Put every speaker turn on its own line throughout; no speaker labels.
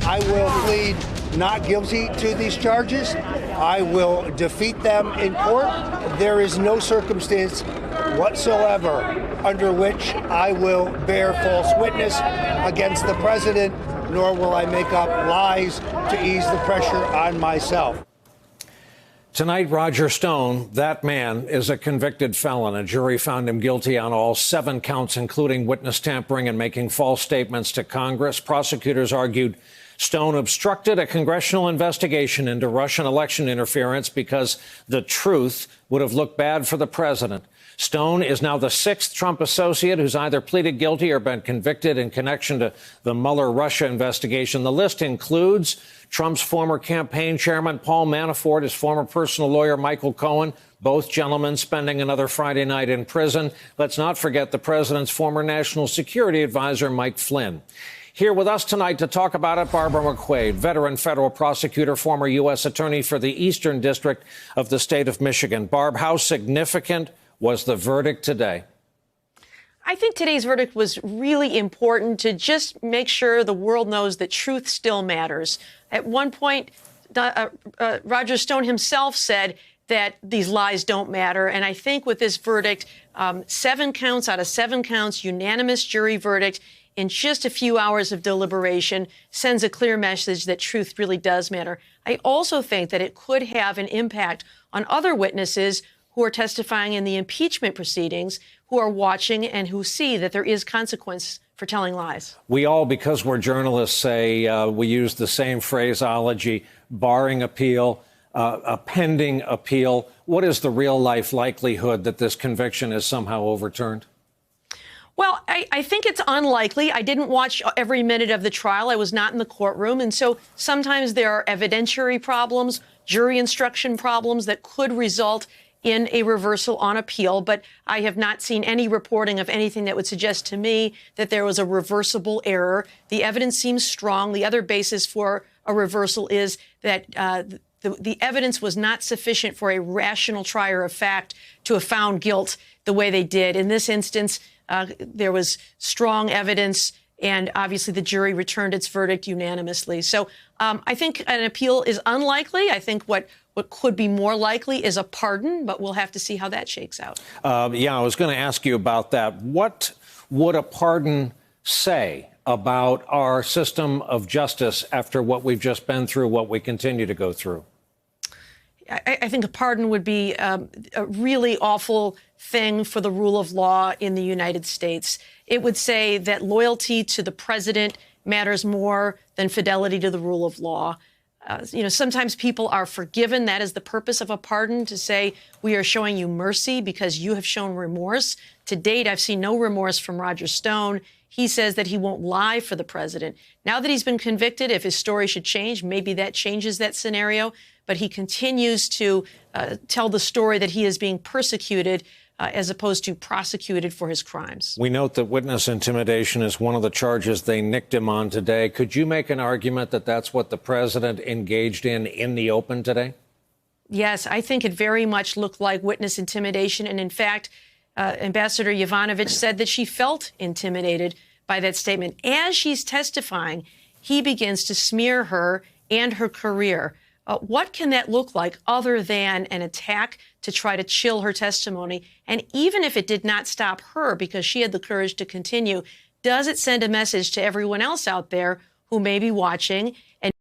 I will plead not guilty to these charges. I will defeat them in court. There is no circumstance whatsoever under which I will bear false witness against the president, nor will I make up lies to ease the pressure on myself.
Tonight, Roger Stone, that man, is a convicted felon. A jury found him guilty on all 7 counts, including witness tampering and making false statements to Congress. Prosecutors argued Stone obstructed a congressional investigation into Russian election interference because the truth would have looked bad for the president. Stone is now the 6th Trump associate who's either pleaded guilty or been convicted in connection to the Mueller-Russia investigation. The list includes Trump's former campaign chairman, Paul Manafort, his former personal lawyer, Michael Cohen, both gentlemen spending another Friday night in prison. Let's not forget the president's former national security advisor, Mike Flynn. Here with us tonight to talk about it, Barbara McQuade, veteran federal prosecutor, former U.S. attorney for the Eastern District of the state of Michigan. Barb, how significant was the verdict today?
I think today's verdict was really important to just make sure the world knows that truth still matters. At one point, Roger Stone himself said that these lies don't matter. And I think with this verdict, 7 counts out of 7 counts, unanimous jury verdict in just a few hours of deliberation sends a clear message that truth really does matter. I also think that it could have an impact on other witnesses who are testifying in the impeachment proceedings, who are watching and who see that there is consequence for telling lies.
We all, because we're journalists, say we use the same phraseology, barring appeal, a pending appeal. What is the real life likelihood that this conviction is somehow overturned?
Well, I think it's unlikely. I didn't watch every minute of the trial. I was not in the courtroom. And so sometimes there are evidentiary problems, jury instruction problems that could result in a reversal on appeal. But I have not seen any reporting of anything that would suggest to me that there was a reversible error. The evidence seems strong. The other basis for a reversal is that the evidence was not sufficient for a rational trier of fact to have found guilt the way they did. In this instance, there was strong evidence, and obviously the jury returned its verdict unanimously. So I think an appeal is unlikely. I think what could be more likely is a pardon, but we'll have to see how that shakes out.
Yeah, I was going to ask you about that. What would a pardon say about our system of justice after what we've just been through, what we continue to go through?
I think a pardon would be a really awful thing for the rule of law in the United States. It would say that loyalty to the president matters more than fidelity to the rule of law. Sometimes people are forgiven. That is the purpose of a pardon, to say we are showing you mercy because you have shown remorse. To date, I've seen no remorse from Roger Stone. He says that he won't lie for the president. Now that he's been convicted, if his story should change, maybe that changes that scenario. But he continues to tell the story that he is being persecuted as opposed to prosecuted for his crimes.
We note that witness intimidation is one of the charges they nicked him on today. Could you make an argument that that's what the president engaged in the open today?
Yes, I think it very much looked like witness intimidation. And in fact, Ambassador Yovanovitch said that she felt intimidated by that statement. As she's testifying, he begins to smear her and her career. What can that look like other than an attack to try to chill her testimony? And even if it did not stop her because she had the courage to continue, does it send a message to everyone else out there who may be watching and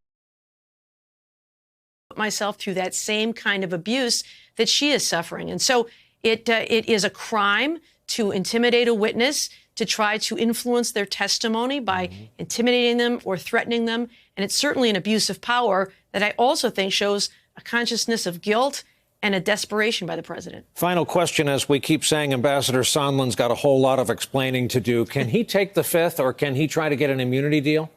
put myself through that same kind of abuse that she is suffering? And so it is a crime to intimidate a witness, to try to influence their testimony by intimidating them or threatening them. And it's certainly an abuse of power that I also think shows a consciousness of guilt and a desperation by the president.
Final question, as we keep saying, Ambassador Sondland's got a whole lot of explaining to do. Can he take the Fifth, or can he try to get an immunity deal?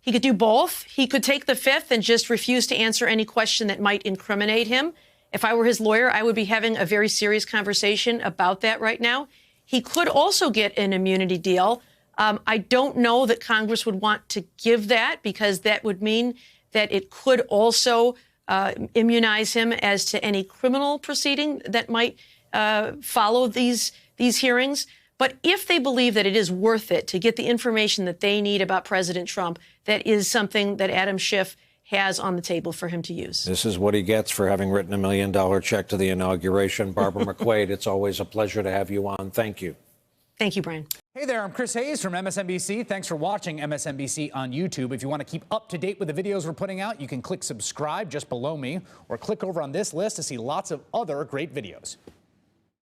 He could do both. He could take the Fifth and just refuse to answer any question that might incriminate him. If I were his lawyer, I would be having a very serious conversation about that right now. He could also get an immunity deal. I don't know that Congress would want to give that, because that would mean that it could also immunize him as to any criminal proceeding that might follow these hearings. But if they believe that it is worth it to get the information that they need about President Trump, that is something that Adam Schiff has on the table for him to use.
This is what he gets for having written $1 million check to the inauguration. Barbara McQuade, it's always a pleasure to have you on. Thank you.
Thank you, Brian.
Hey there, I'm Chris Hayes from MSNBC. Thanks for watching MSNBC on YouTube. If you want to keep up to date with the videos we're putting out, you can click subscribe just below me or click over on this list to see lots of other great videos.